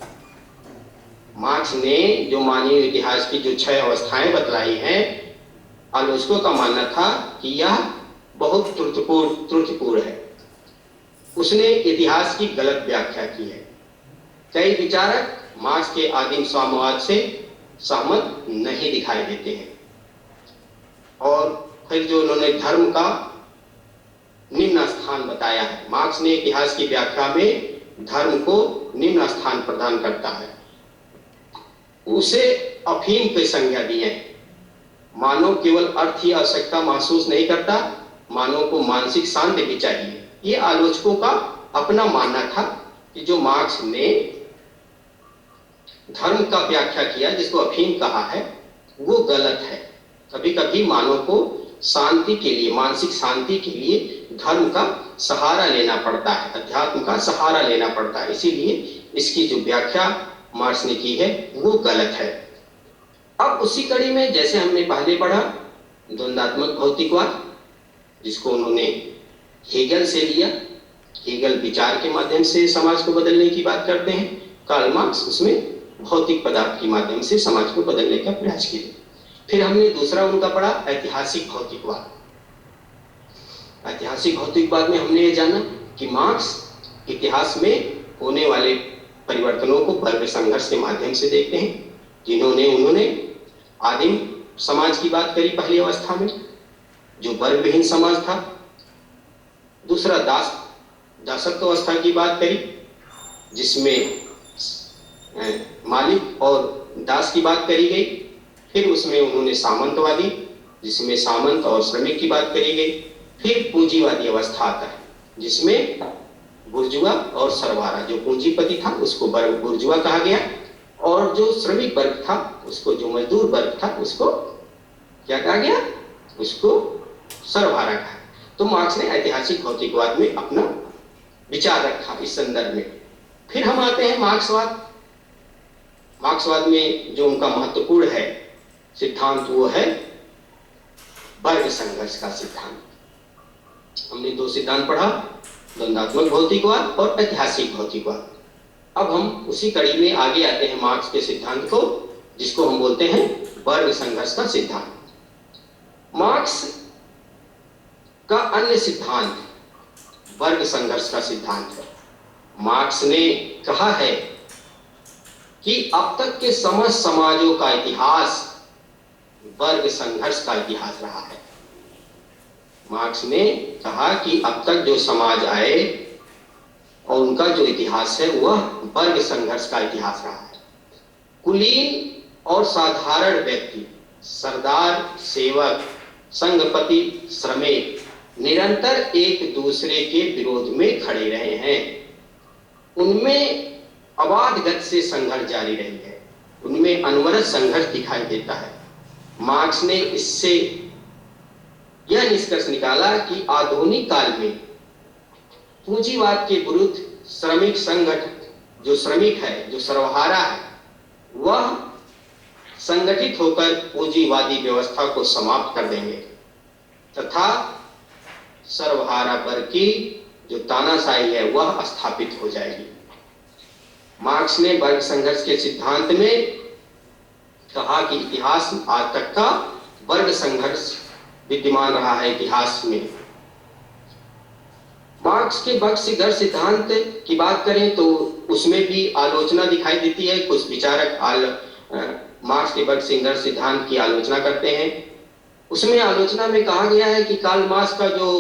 Speaker 2: मार्क्स ने जो मानवीय इतिहास की जो 6 अवस्थाएं बतलाई हैं, आलोचकों का मानना था कि यह बहुत त्रुटिपूर्ण है। उसने इतिहास की गलत व्याख्या की है। कई विचारक मार्क्स के आदिम साम्यवाद से सहमत नहीं दिखाई देते हैं। और फिर जो उन्होंने धर्म का निम्न स्थान बताया है, मार्क्स ने इतिहास की व्याख्या में धर्म को निम्न स्थान प्रदान करता है। उसे अफीम की संज्ञा दी है। मानव केवल अर्थ की आवश्यकता महसूस नहीं करता, मानव को मानसिक शांति भी चाहिए। ये आलोचकों का अपना मानना था कि जो मार्क्स ने धर्म का व्याख्या किया, जिसको अफीम कहा है, वो गलत है। कभी कभी मानव को शांति के लिए, मानसिक शांति के लिए धर्म का सहारा लेना पड़ता है, अध्यात्म का सहारा लेना पड़ता है। इसीलिए इसकी जो व्याख्या मार्क्स ने की है वो गलत है। अब उसी कड़ी में जैसे हमने पहले पढ़ा द्वंद्वात्मक भौतिकवाद, जिसको उन्होंने हेगल से लिया, हेगल विचार के माध्यम से समाज को बदलने की बात करते हैं, कार्ल मार्क्स उसमें भौतिक पदार्थ के माध्यम से समाज को बदलने का प्रयास किया। फिर हमने दूसरा उनका पढ़ा ऐतिहासिक भौतिकवाद। ऐतिहासिक भौतिकवाद में हमने ये जाना कि मार्क्स इतिहास में होने वाले परिवर्तनों को वर्ग संघर्ष के माध्यम से देखते हैं। उन्होंने आदिम समाज की बात करी पहली अवस्था में, जो वर्ग विहीन समाज था। दूसरा दासत्व अवस्था की बात करी, जिसमें मालिक और दास की बात करी गई। फिर उसमें उन्होंने सामंतवादी, जिसमें सामंत और श्रमिक की बात करी गई। फिर पूंजीवादी अवस्था आता है, जिसमें बुर्जुआ और सरवारा, जो पूंजीपति था उसको बुर्जुआ कहा गया, और जो श्रमिक वर्ग था उसको, जो मजदूर वर्ग था उसको क्या कहा गया, उसको सरवारा कहा। तो मार्क्स ने ऐतिहासिक भौतिकवाद में अपना विचार रखा इस संदर्भ में। फिर हम आते हैं मार्क्सवाद। मार्क्सवाद में जो उनका महत्वपूर्ण है सिद्धांत वो है वर्ग संघर्ष का सिद्धांत। हमने 2 सिद्धांत पढ़ा, द्वंद्वात्मक भौतिकवाद और ऐतिहासिक भौतिकवाद। अब हम उसी कड़ी में आगे आते हैं मार्क्स के सिद्धांत को, जिसको हम बोलते हैं वर्ग संघर्ष का सिद्धांत। मार्क्स का अन्य सिद्धांत वर्ग संघर्ष का सिद्धांत है। मार्क्स ने कहा है कि अब तक के समस्त समाजों का इतिहास वर्ग संघर्ष का इतिहास रहा है। मार्क्स ने कहा कि अब तक जो समाज आए और उनका जो इतिहास है वह वर्ग संघर्ष का इतिहास रहा है। कुलीन और साधारण व्यक्ति, सरदार, सेवक, संघपति, श्रमिक निरंतर एक दूसरे के विरोध में खड़े रहे हैं। उनमें अबाध गति से संघर्ष जारी रही है, उनमें अनवरत संघर्ष दिखाई देता है। मार्क्स ने इससे यह निष्कर्ष निकाला कि आधुनिक काल में पूंजीवाद के विरुद्ध श्रमिक संगठन, जो श्रमिक है, जो सर्वहारा है, वह संगठित होकर पूंजीवादी व्यवस्था को समाप्त कर देंगे तथा सर्वहारा वर्ग की जो तानाशाही है वह स्थापित हो जाएगी। मार्क्स ने वर्ग संघर्ष के सिद्धांत में कहा कि इतिहास आज तक का वर्ग संघर्ष विद्यमान रहा है इतिहास में। मार्क्स के वर्ग संघर्ष सिद्धांत की बात करें तो उसमें भी आलोचना दिखाई देती है। कुछ विचारक मार्क्स के वर्ग संघर्ष सिद्धांत की आलोचना करते हैं। उसमें आलोचना में कहा गया है कि कार्ल मार्क्स का जो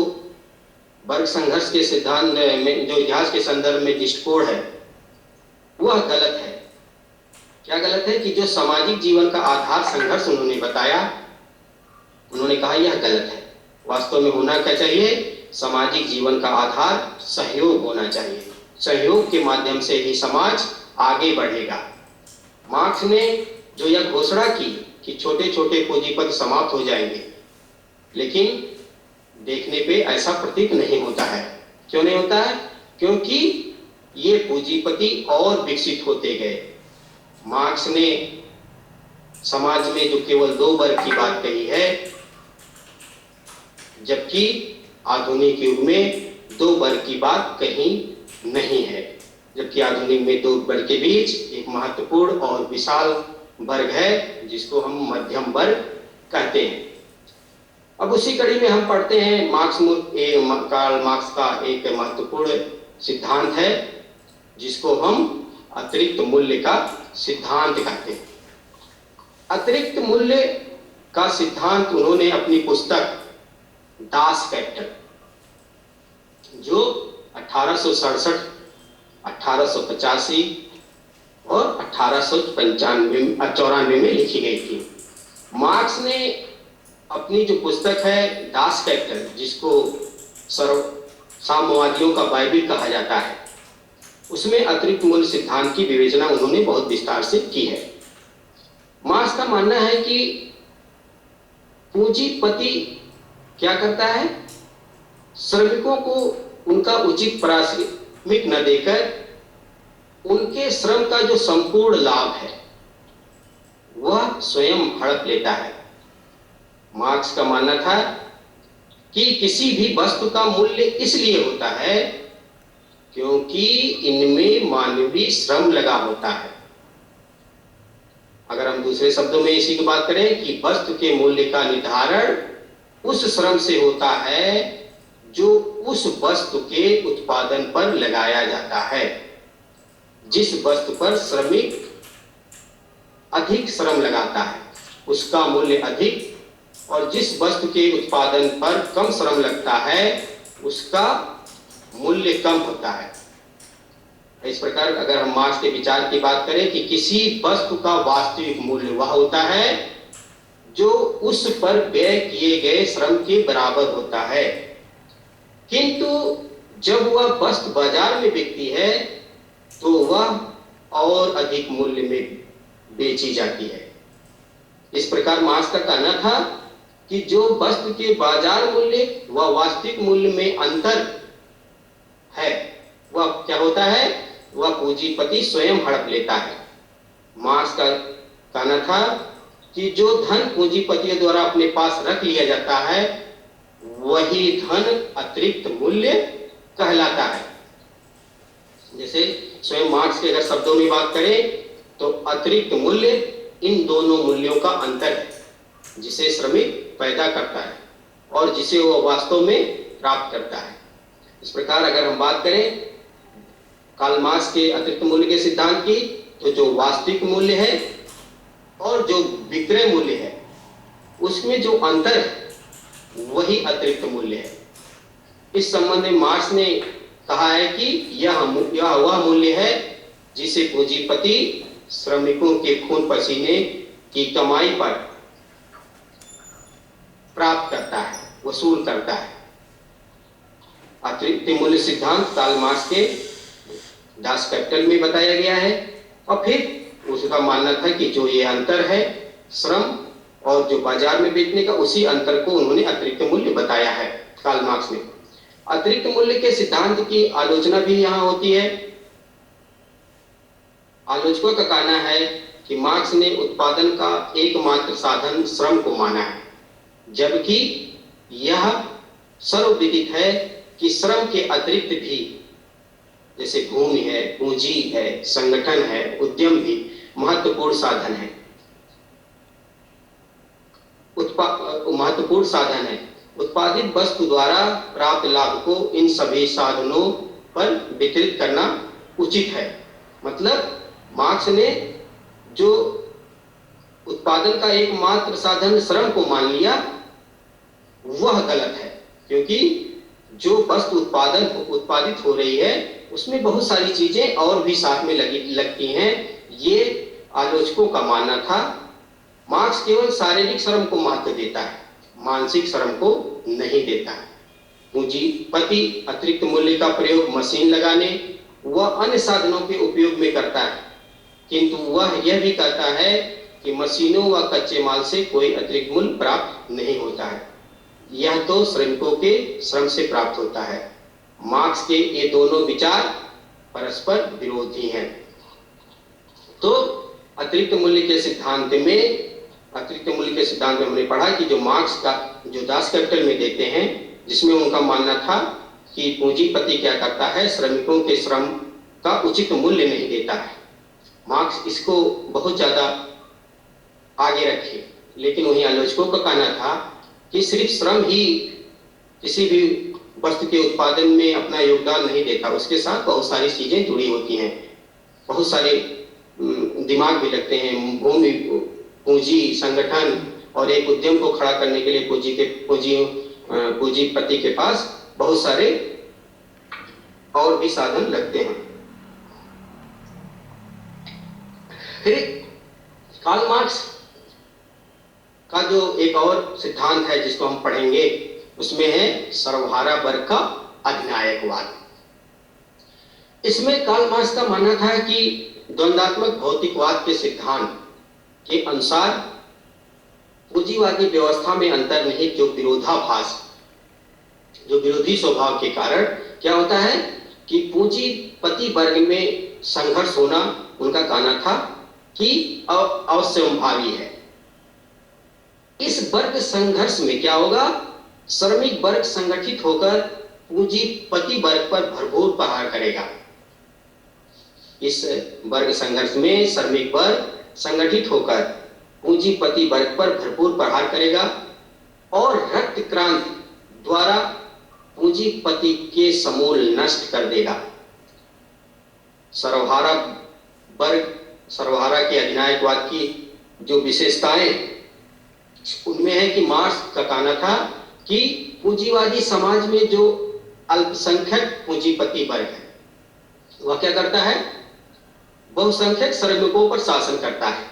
Speaker 2: वर्ग संघर्ष के सिद्धांत में जो इतिहास के संदर्भ में दृष्टिकोण है वह गलत है। क्या गलत है? कि जो सामाजिक जीवन का आधार संघर्ष उन्होंने बताया उन्होंने कहा यह गलत है। वास्तव में होना क्या चाहिए? सामाजिक जीवन का आधार सहयोग होना चाहिए। सहयोग के माध्यम से ही समाज आगे बढ़ेगा। मार्क्स ने जो यह घोषणा की कि छोटे छोटे पूंजीपति समाप्त हो जाएंगे, लेकिन देखने पे ऐसा प्रतीत नहीं होता है। क्यों नहीं होता है? क्योंकि ये पूंजीपति और विकसित होते गए। मार्क्स ने समाज में जो केवल 2 वर्ग की बात कही है, जबकि आधुनिक युग में 2 वर्ग की बात कहीं नहीं है। जबकि आधुनिक में 2 वर्ग के बीच एक महत्वपूर्ण और विशाल वर्ग है जिसको हम मध्यम वर्ग कहते हैं। अब उसी कड़ी में हम पढ़ते हैं कार्ल मार्क्स का एक महत्वपूर्ण सिद्धांत है जिसको हम अतिरिक्त मूल्य का सिद्धांत कहते हैं। अतिरिक्त मूल्य का सिद्धांत उन्होंने अपनी पुस्तक दास कैपिटल, जो 1867, 1885 और 1894 में लिखी गई थी। मार्क्स ने अपनी जो पुस्तक है दास कैपिटल, जिसको साम्यवादियों का बाइबिल कहा जाता है, उसमें अतिरिक्त मूल्य सिद्धांत की विवेचना उन्होंने बहुत विस्तार से की है। मार्क्स का मानना है कि पूंजीपति क्या करता है? श्रमिकों को उनका उचित पारिश्रमिक न देकर उनके श्रम का जो संपूर्ण लाभ है वह स्वयं हड़प लेता है। मार्क्स का मानना था कि किसी भी वस्तु का मूल्य इसलिए होता है क्योंकि इनमें मानवीय श्रम लगा होता है। अगर हम दूसरे शब्दों में इसी की बात करें कि वस्तु के मूल्य का निर्धारण उस श्रम से होता है जो उस वस्तु के उत्पादन पर लगाया जाता है। जिस वस्तु पर श्रमिक अधिक श्रम लगाता है उसका मूल्य अधिक, और जिस वस्तु के उत्पादन पर कम श्रम लगता है उसका मूल्य कम होता है। इस प्रकार अगर हम मार्क्स के विचार की बात करें कि किसी वस्तु का वास्तविक मूल्य वह होता है जो उस पर व्यय किए गए श्रम के बराबर होता है, किंतु जब वह वस्तु बाजार में बिकती है तो वह और अधिक मूल्य में बेची जाती है। इस प्रकार मार्क्स का कहना था कि जो वस्तु के बाजार मूल्य व वास्तविक मूल्य में अंतर है वह क्या होता है? वह पूंजीपति स्वयं हड़प लेता है। मार्क्स का कहना था कि जो धन पूंजीपतियों द्वारा अपने पास रख लिया जाता है वही धन अतिरिक्त मूल्य कहलाता है। जैसे स्वयं मार्क्स के अगर शब्दों में बात करें तो अतिरिक्त मूल्य इन दोनों मूल्यों का अंतर है, जिसे श्रमिक पैदा करता है और जिसे वह वास्तव में प्राप्त करता है। इस प्रकार अगर हम बात करें कार्ल मार्क्स के अतिरिक्त मूल्य के सिद्धांत की, तो जो वास्तविक मूल्य है और जो विक्रय मूल्य है उसमें जो अंतर है वही अतिरिक्त मूल्य है। इस संबंध में मार्क्स ने कहा है कि यह वह मूल्य है जिसे पूंजीपति श्रमिकों के खून पसीने की कमाई पर प्राप्त करता है, वसूल करता है। अतिरिक्त मूल्य सिद्धांत कार्ल मार्क्स के दास कैपिटल में बताया गया है, और फिर उसका मानना था कि जो ये अंतर है श्रम और जो बाजार में बेचने का, उसी अंतर को उन्होंने अतिरिक्त मूल्य बताया है कार्ल मार्क्स ने। अतिरिक्त मूल्य के सिद्धांत की आलोचना भी यहाँ होती है। आलोचकों का कहना है कि मार्क्स ने उत्पादन का एकमात्र साधन श्रम को माना है, जबकि यह सर्वविदित है कि श्रम के अतिरिक्त भी, जैसे भूमि है, पूंजी है, संगठन है, उद्यम भी महत्वपूर्ण साधन है। महत्वपूर्ण साधन है। उत्पादित वस्तु द्वारा प्राप्त लाभ को इन सभी साधनों पर वितरित करना उचित है। मतलब मार्क्स ने जो उत्पादन का एकमात्र साधन श्रम को मान लिया वह गलत है, क्योंकि जो वस्तु उत्पादित हो रही है उसमें बहुत सारी चीजें और भी साथ में लगती हैं। ये आलोचकों का मानना था। मार्क्स केवल शारीरिक श्रम को महत्व देता है। मानसिक श्रम को नहीं देता है। पूंजीपति अतिरिक्त मूल्य का प्रयोग मशीन लगाने व अन्य साधनों के उपयोग में करता है, किंतु वह यह भी कहता है कि मशीनों व कच्चे माल से कोई अतिरिक्त मूल्य प्राप्त नहीं होता है, यह तो श्रमिकों के श्रम से प्राप्त होता है। मार्क्स के ये दोनों विचार परस्पर विरोधी हैं। तो अतिरिक्त मूल्य के सिद्धांत में हमने पढ़ा कि जो मार्क्स का जो दास कैपिटल में देते हैं, जिसमें उनका मानना था कि पूंजीपति क्या करता है, श्रमिकों के श्रम का उचित मूल्य नहीं देता है। मार्क्स इसको बहुत ज्यादा आगे रखे, लेकिन वहीं आलोचकों का कहना था कि सिर्फ श्रम ही किसी भी वस्तु के उत्पादन में अपना योगदान नहीं देता, उसके साथ बहुत सारी चीजें जुड़ी होती हैं, बहुत सारे दिमाग भी लगते हैं। भूमि, पूंजी, संगठन और एक उद्यम को खड़ा करने के लिए पूंजीपति के पास बहुत सारे और भी साधन लगते हैं। फिर कार्ल मार्क्स का जो एक और सिद्धांत है जिसको हम पढ़ेंगे, उसमें है सर्वहारा वर्ग का अधिनायकवाद। इसमें कार्ल मार्क्स का मानना था कि द्वंदात्मक भौतिकवाद के सिद्धांत के अनुसार पूंजीवादी व्यवस्था में अंतर्निहित जो विरोधाभास, जो विरोधी स्वभाव के कारण क्या होता है कि पूंजीपति वर्ग में संघर्ष होना उनका कहना था कि अवश्यंभावी है। इस वर्ग संघर्ष में क्या होगा, श्रमिक वर्ग संगठित होकर पूंजीपति वर्ग पर भरपूर प्रहार करेगा। इस वर्ग संघर्ष में श्रमिक वर्ग संगठित होकर पूंजीपति वर्ग पर भरपूर प्रहार करेगा और रक्त क्रांति द्वारा पूंजीपति के समूल नष्ट कर देगा। सर्वहारा के अधिनायकवाद की जो विशेषताएं उनमें है कि मार्क्स का कहना था कि पूंजीवादी समाज में जो अल्पसंख्यक पूंजीपति वर्ग है वह क्या करता है, बहुसंख्यक श्रमिकों पर शासन करता है,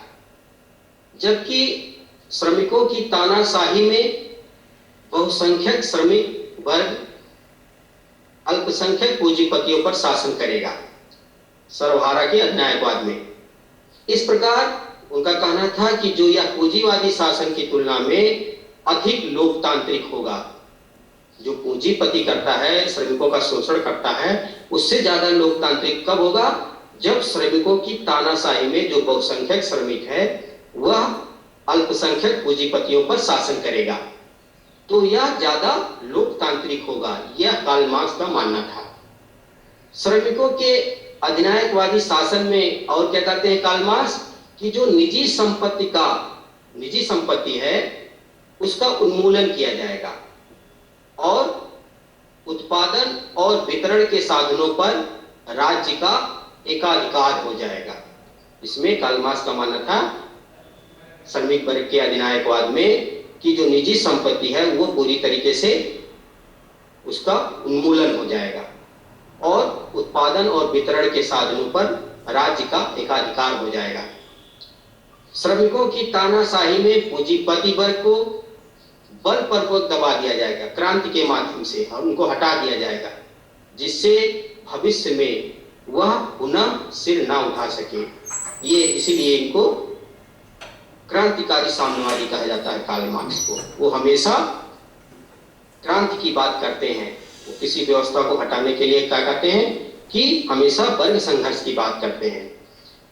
Speaker 2: जबकि श्रमिकों की तानाशाही में बहुसंख्यक श्रमिक वर्ग अल्पसंख्यक पूंजीपतियों पर शासन करेगा सर्वहारा के अधिनायकवाद में। इस प्रकार उनका कहना था कि जो यह पूंजीवादी शासन की तुलना में अधिक लोकतांत्रिक होगा। जो पूंजीपति करता है, श्रमिकों का शोषण करता है, उससे ज्यादा लोकतांत्रिक कब होगा, जब श्रमिकों की तानाशाही में जो बहुसंख्यक श्रमिक है वह अल्पसंख्यक पूंजीपतियों पर शासन करेगा, तो यह ज्यादा लोकतांत्रिक होगा। यह कार्ल मार्क्स का मानना था। श्रमिकों के अधिनायकवादी शासन में और क्या कहते हैं कार्ल मार्क्स कि जो निजी संपत्ति है उसका उन्मूलन किया जाएगा और उत्पादन और वितरण के साधनों पर राज्य का एकाधिकार हो जाएगा। इसमें कार्ल मार्क्स का मानना था श्रमिक वर्ग के अधिनायकवाद में कि जो निजी संपत्ति है वो पूरी तरीके से उसका उन्मूलन हो जाएगा और उत्पादन और वितरण के साधनों पर राज्य का एकाधिकार हो जाएगा। श्रमिकों की तानाशाही में पूंजीपति वर्ग को बलपूर्वक दबा दिया जाएगा क्रांति के माध्यम से और उनको हटा दिया जाएगा, जिससे भविष्य में वह पुनः सिर ना उठा सके। ये इसीलिए इनको क्रांतिकारी साम्यवादी कहा जाता है कार्ल मार्क्स को। वो हमेशा क्रांति की बात करते हैं, वो किसी व्यवस्था को हटाने के लिए क्या कहते हैं कि हमेशा वर्ग संघर्ष की बात करते हैं।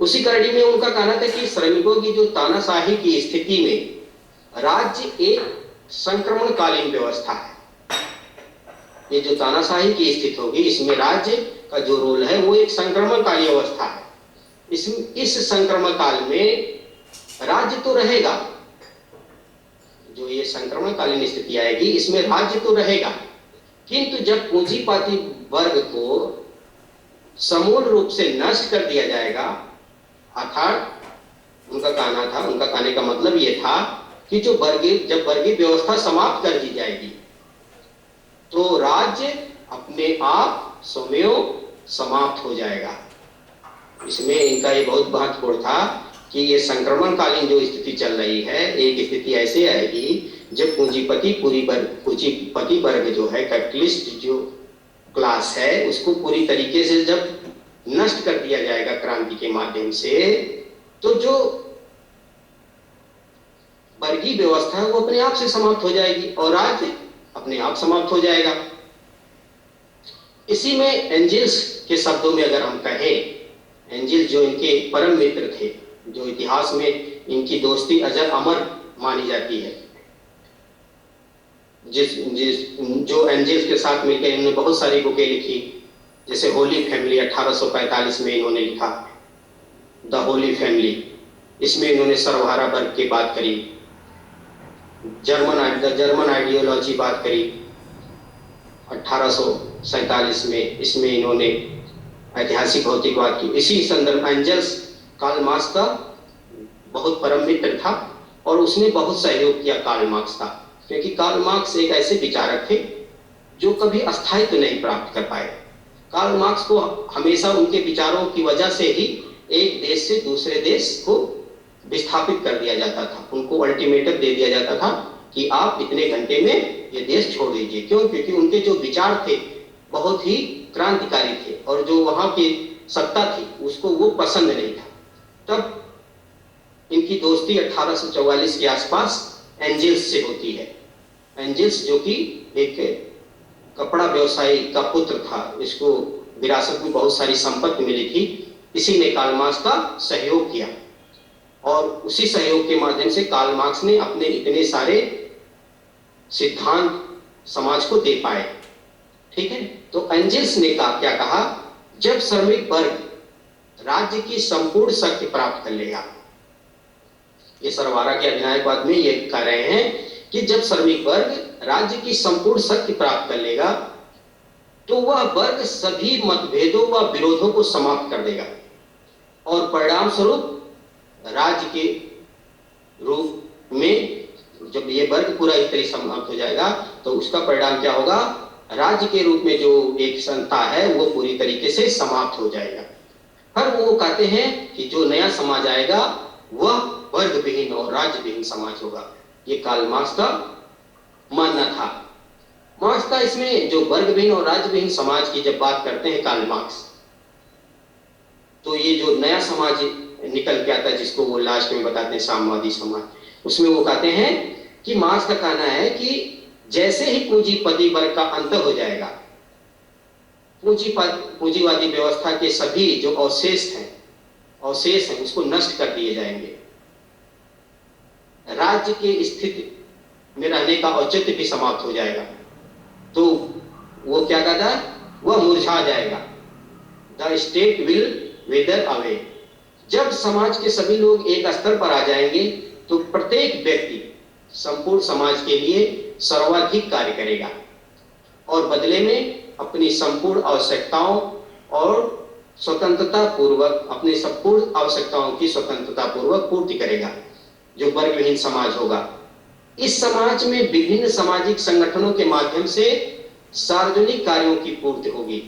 Speaker 2: उसी कड़ी में उनका कहना था कि श्रमिकों की जो तानाशाही की स्थिति में राज्य एक संक्रमणकालीन व्यवस्था है। ये जो तानाशाही की स्थिति होगी इसमें राज्य का जो रोल है वो एक संक्रमणकालीन अवस्था है। इस संक्रमण काल में राज्य तो रहेगा, जो ये संक्रमणकालीन स्थिति आएगी इसमें राज्य तो रहेगा, किंतु जब पूंजीपति वर्ग को समूल रूप से नष्ट कर दिया जाएगा, अर्थात उनका कहने का मतलब ये था कि जब वर्गीय व्यवस्था समाप्त कर दी जाएगी तो राज्य अपने आप स्वयं समाप्त हो जाएगा। इसमें इनका ये बहुत महत्वपूर्ण था कि ये संक्रमणकालीन जो स्थिति चल रही है, एक स्थिति ऐसे आएगी जब पूंजीपति वर्ग जो है, कैपिटलिस्ट जो क्लास है, उसको पूरी तरीके से जब नष्ट कर दिया जाएगा क्रांति के माध्यम से, तो जो वर्गीय व्यवस्था है वो अपने आप से समाप्त हो जाएगी और राज्य अपने आप समाप्त हो जाएगा। इसी में एंजिल्स के शब्दों में अगर हम कहें, एंजिल जो इनके परम मित्र थे, जो इतिहास में इनकी दोस्ती अजर अमर मानी जाती है, जो एंजिल्स के साथ मिलकर इन्होंने बहुत सारी बुकें लिखी, जैसे होली फैमिली 1845 में इन्होंने लिखा, द होली फैमिली। इसमें इन्होंने सर्वहारा वर्ग की बात करी, जर्मन आइडियोलॉजी बात करी 1847 में। इसमें इन्होंने ऐतिहासिक भौतिकवाद की। इसी संदर्भ एंजल्स कार्ल मार्क्स का बहुत परम मित्र था और उसने बहुत सहयोग किया कार्ल मार्क्स का, क्योंकि कार्ल मार्क्स एक ऐसे विचारक थे जो कभी अस्थायित्व नहीं प्राप्त कर पाए। कार्ल मार्क्स को हमेशा उनके विचारों की वजह से ही एक देश से दूसरे देश को विस्थापित कर दिया जाता था। उनको अल्टीमेटम दे दिया जाता था कि आप इतने घंटे में ये देश छोड़ दीजिए। क्यों? क्योंकि उनके जो विचार थे बहुत ही क्रांतिकारी थे और जो वहां की सत्ता थी उसको वो पसंद नहीं था। तब इनकी दोस्ती 1844 के आसपास एंजिल्स से होती है। एंजिल्स जो कि एक कपड़ा व्यवसायी का पुत्र था, इसको विरासत में बहुत सारी संपत्ति मिली थी। इसी ने कार्ल मार्क्स का सहयोग किया और उसी सहयोग के माध्यम से कार्ल मार्क्स ने अपने इतने सारे सिद्धांत समाज को दे पाए। ठीक है, तो एंजिल्स ने क्या कहा, जब श्रमिक वर्ग राज्य की संपूर्ण शक्ति प्राप्त कर लेगा, ये सरवारा के अधिनायकवाद में ये कह रहे हैं कि जब श्रमिक वर्ग राज्य की संपूर्ण शक्ति प्राप्त कर लेगा तो वह वर्ग सभी मतभेदों व विरोधों को समाप्त कर देगा और परिणाम स्वरूप राज्य के रूप में जब ये वर्ग पूरा एक तरह समाप्त हो जाएगा तो उसका परिणाम क्या होगा, राज्य के रूप में जो एक संस्था है वो पूरी तरीके से समाप्त हो जाएगा। पर वो कहते हैं कि जो नया समाज आएगा वह वर्ग विहीन और राज्य विहीन समाज होगा। ये कार्ल मार्क्स का मानना था। मार्क्स का इसमें जो वर्ग विहीन और राज्य विहीन समाज की जब बात करते हैं कार्ल मार्क्स, तो ये जो नया समाज निकल के आता है जिसको वो लास्ट में बताते हैं साम्यवादी समाज, उसमें वो कहते हैं कि मार्क्स का कहना है कि जैसे ही पूंजीपति वर्ग का अंत हो जाएगा, पूंजीवादी व्यवस्था के सभी जो अवशेष हैं उसको नष्ट कर दिए जाएंगे। राज्य की स्थिति में रहने का औचित्य भी समाप्त हो जाएगा। तो वो क्या कहता है, वह मुरझा जाएगा। The state will विदर away. जब समाज के सभी लोग एक स्तर पर आ जाएंगे तो प्रत्येक व्यक्ति संपूर्ण समाज के लिए सर्वाधिक कार्य करेगा और बदले में अपनी संपूर्ण आवश्यकताओं और स्वतंत्रता पूर्वक अपनी संपूर्ण आवश्यकताओं की स्वतंत्रता पूर्वक पूर्ति करेगा, जो वर्ग विहीन समाज होगा। इस समाज में विभिन्न सामाजिक संगठनों के माध्यम से सार्वजनिक कार्यों की पूर्ति होगी।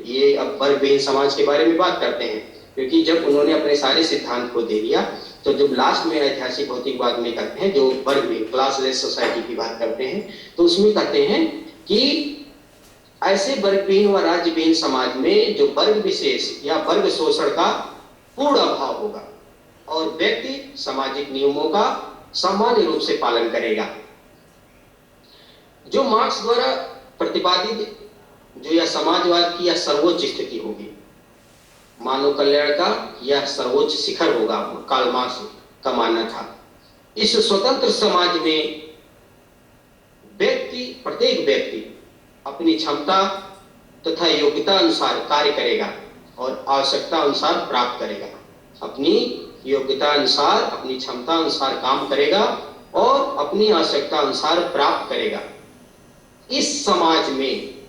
Speaker 2: ये अब वर्ग विहीन समाज के बारे में बात करते हैं, क्योंकि जब उन्होंने अपने सारे सिद्धांत को दे दिया तो जब लास्ट में ऐतिहासिक भौतिकवाद में करते हैं, जो वर्ग विहीन क्लासलेस सोसाइटी की बात करते हैं, तो उसमें कहते हैं कि ऐसे वर्ग विहीन व राज्य विहीन समाज में जो वर्ग विशेष या वर्ग शोषण का पूर्ण अभाव होगा और व्यक्ति सामाजिक नियमों का सामान्य रूप से पालन करेगा। जो मार्क्स द्वारा प्रतिपादित जो यह समाजवाद की यह सर्वोच्च स्थिति होगी, मानव कल्याण का यह सर्वोच्च शिखर होगा, कार्ल मार्क्स का मानना था। इस स्वतंत्र समाज में प्रत्येक व्यक्ति अपनी क्षमता तथा योग्यता अनुसार कार्य करेगा और आवश्यकता अनुसार प्राप्त करेगा। अपनी योग्यता अनुसार, अपनी क्षमता अनुसार काम करेगा और अपनी आवश्यकता अनुसार प्राप्त करेगा। इस समाज में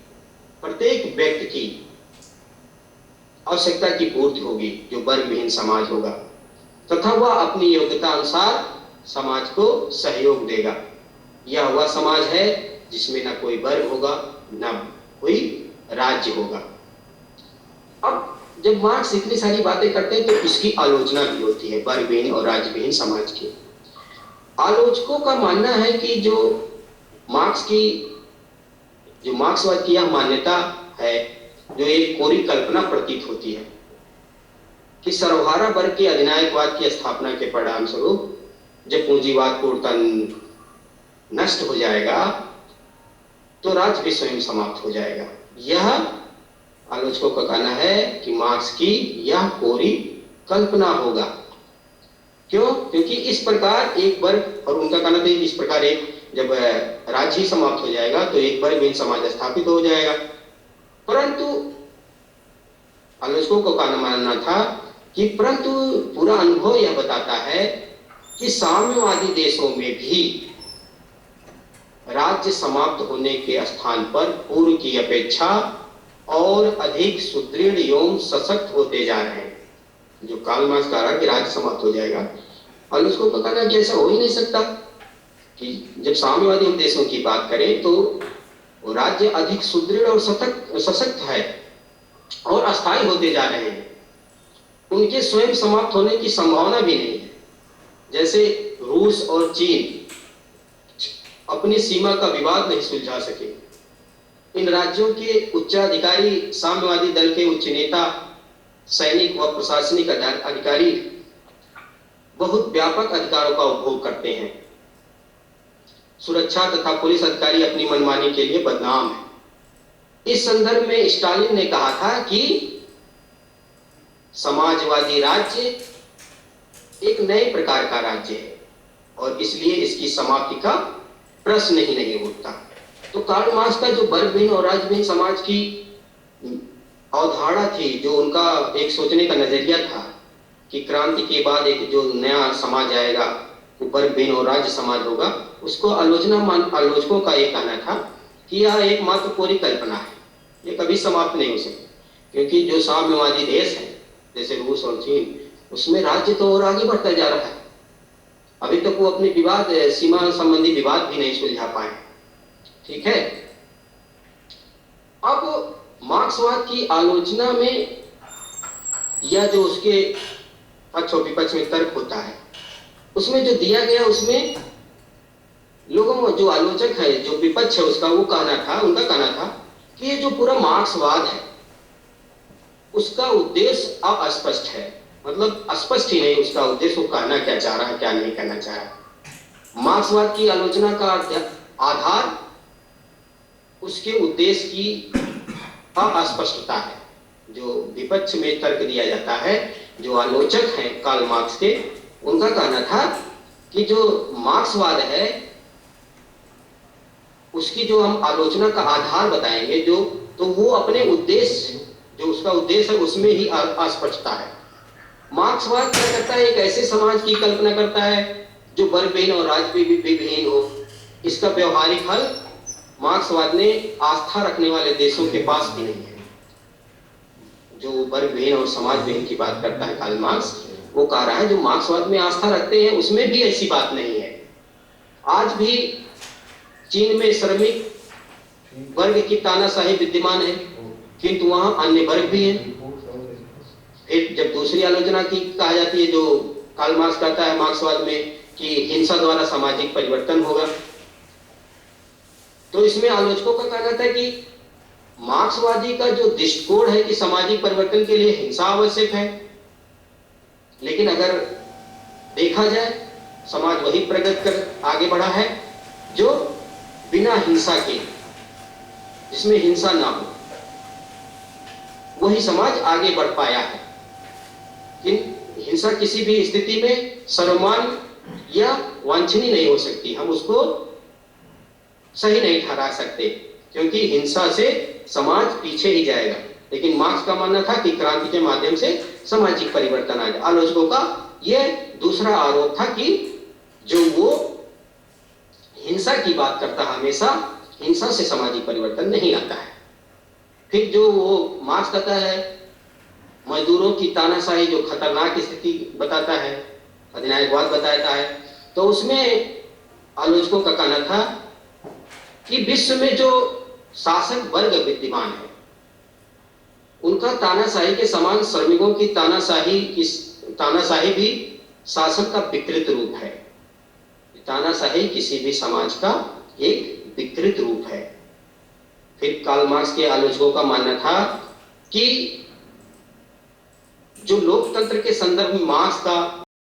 Speaker 2: प्रत्येक व्यक्ति की आवश्यकता की पूर्ति होगी, जो वर्ग विहीन समाज होगा, तथा वह अपनी योग्यता अनुसार समाज को सहयोग देगा। यह वह समाज है जिसमें ना कोई वर्ग होगा ना कोई राज्य होगा। अब जब मार्क्स इतनी सारी बातें करते हैं तो इसकी आलोचना भी होती है वर्ग विहीन और राज्य विहीन समाज की। आलोचकों का मानना है कि जो मार्क्सवाद की यह मान्यता है, जो एक कोरी कल्पना प्रतीत होती है कि सर्वहारा वर्ग के अधिनायकवाद की स्थापना के परिणाम स्वरूप जब पूंजीवाद पूर्णतः नष्ट हो जाएगा तो राज्य भी स्वयं समाप्त हो जाएगा। यह आलोचकों का कहना है कि मार्क्स की यह कोरी कल्पना होगा। क्यों? क्योंकि इस प्रकार एक वर्ग, और उनका कहना था इस प्रकार एक जब राज्य ही समाप्त हो जाएगा तो एक वर्गहीन समाज स्थापित हो जाएगा। परंतु आलोचकों को कहना मानना था कि परंतु पूरा अनुभव यह बताता है कि साम्यवादी देशों में भी राज्य समाप्त होने के स्थान पर पूर्व की अपेक्षा और अधिक सुदृढ़ एवं सशक्त होते जा रहे हैं। जो कार्ल मार्क्स कह रहा है कि राज्य समाप्त हो जाएगा, आलोचकों का कहना है कि ऐसा हो ही नहीं सकता, कि जब साम्यवादी हम देशों की बात करें तो राज्य अधिक सुदृढ़ और सशक्त है और अस्थायी होते जा रहे हैं, उनके स्वयं समाप्त होने की संभावना भी नहीं है। जैसे रूस और चीन अपनी सीमा का विवाद नहीं सुलझा सके, इन राज्यों के उच्चाधिकारी साम्यवादी दल के उच्च नेता, सैनिक व प्रशासनिक अधिकारी बहुत व्यापक अधिकारों का उपभोग करते हैं। सुरक्षा तथा पुलिस अधिकारी अपनी मनमानी के लिए बदनाम है। इस संदर्भ में स्टालिन ने कहा था कि समाजवादी राज्य एक नए प्रकार का राज्य है और इसलिए इसकी समाप्ति का प्रश्न ही नहीं उठता। तो कार्ल मार्क्स का जो वर्गहीन और राज्यहीन समाज की अवधारणा थी, जो उनका एक सोचने का नजरिया था कि क्रांति के बाद एक जो नया समाज आएगा वो वर्गहीन और राज्य समाज होगा, उसको आलोचकों का ये कहना था कि यह एकमात्र कोरी कल्पना है, ये कभी समाप्त नहीं हो सकती। क्योंकि जो साम्यवादी देश है जैसे रूस और चीन, उसमें राज्य तो और आगे बढ़ता जा रहा है। अभी तक वो अपने सीमा संबंधी विवाद भी नहीं सुलझा पाए। ठीक है, अब मार्क्सवाद की आलोचना में या जो उसके पक्ष और विपक्ष में तर्क होता है, उसमें जो दिया गया, उसमें लोगों जो आलोचक है, जो विपक्ष है उसका, वो उनका कहना था कि ये जो पूरा मार्क्सवाद है उसका उद्देश्य अस्पष्ट है, मतलब स्पष्ट ही नहीं उसका उद्देश्य, वो कहना क्या चाह रहा है क्या नहीं कहना चाह रहा। मार्क्सवाद की आलोचना का आधार उसके उद्देश्य की अस्पष्टता है। जो विपक्ष में तर्क दिया जाता है, जो आलोचक हैं कार्ल मार्क्स के, उनका कहना था कि जो मार्क्सवाद है उसकी जो हम आलोचना का आधार बताएंगे तो वो अपने उद्देश्य, जो उसका उद्देश्य है उसमें ही अस्पष्टता है। मार्क्सवाद क्या करता है, एक ऐसे समाज की कल्पना करता है जो वर्गहीन और राज्यहीन हो। इसका व्यवहारिक हल मार्क्सवाद ने आस्था रखने वाले देशों के पास भी नहीं है। जो वर्गहीन और समाजहीन की बात करता है कार्ल मार्क्स, वो कह रहा है जो मार्क्सवाद में आस्था रखते हैं उसमें भी ऐसी बात नहीं है। आज भी चीन में श्रमिक वर्ग की तानाशाही विद्यमान है, किंतु वहां अन्य वर्ग भी हैं। फिर जब दूसरी आलोचना की कहा जाती है, जो कार्ल मार्क्स कहता है मार्क्सवाद में कि हिंसा द्वारा सामाजिक परिवर्तन होगा, तो इसमें आलोचकों का कहना था कि मार्क्सवादी का जो दृष्टिकोण है कि सामाजिक परिवर्तन के लिए हिंसा आवश्यक है, लेकिन अगर देखा जाए समाज वही प्रगति कर आगे बढ़ा है जो बिना हिंसा के, जिसमें हिंसा ना हो, वही समाज आगे बढ़ पाया है। हिंसा किसी भी स्थिति में सर्वमान्य या वांछनीय नहीं हो सकती, हम उसको सही नहीं ठहरा सकते, क्योंकि हिंसा से समाज पीछे ही जाएगा। लेकिन मार्क्स का मानना था कि क्रांति के माध्यम से सामाजिक परिवर्तन आ जाए। आलोचकों का यह दूसरा आरोप था कि जो वो हिंसा की बात करता है, हमेशा हिंसा से सामाजिक परिवर्तन नहीं आता है। फिर जो वो मार्क्स कहता है मजदूरों की तानाशाही, जो खतरनाक स्थिति बताता है, अधिनायकवाद बताता है, तो उसमें आलोचकों का कहना था कि विश्व में जो शासक वर्ग विद्यमान है उनका तानाशाही के समान श्रमिकों की तानाशाही भी शासन का विकृत रूप है। तानाशाही किसी भी समाज का एक विकृत रूप है। फिर कार्ल मार्क्स के आलोचकों का मानना था कि जो लोकतंत्र के संदर्भ में मार्क्स का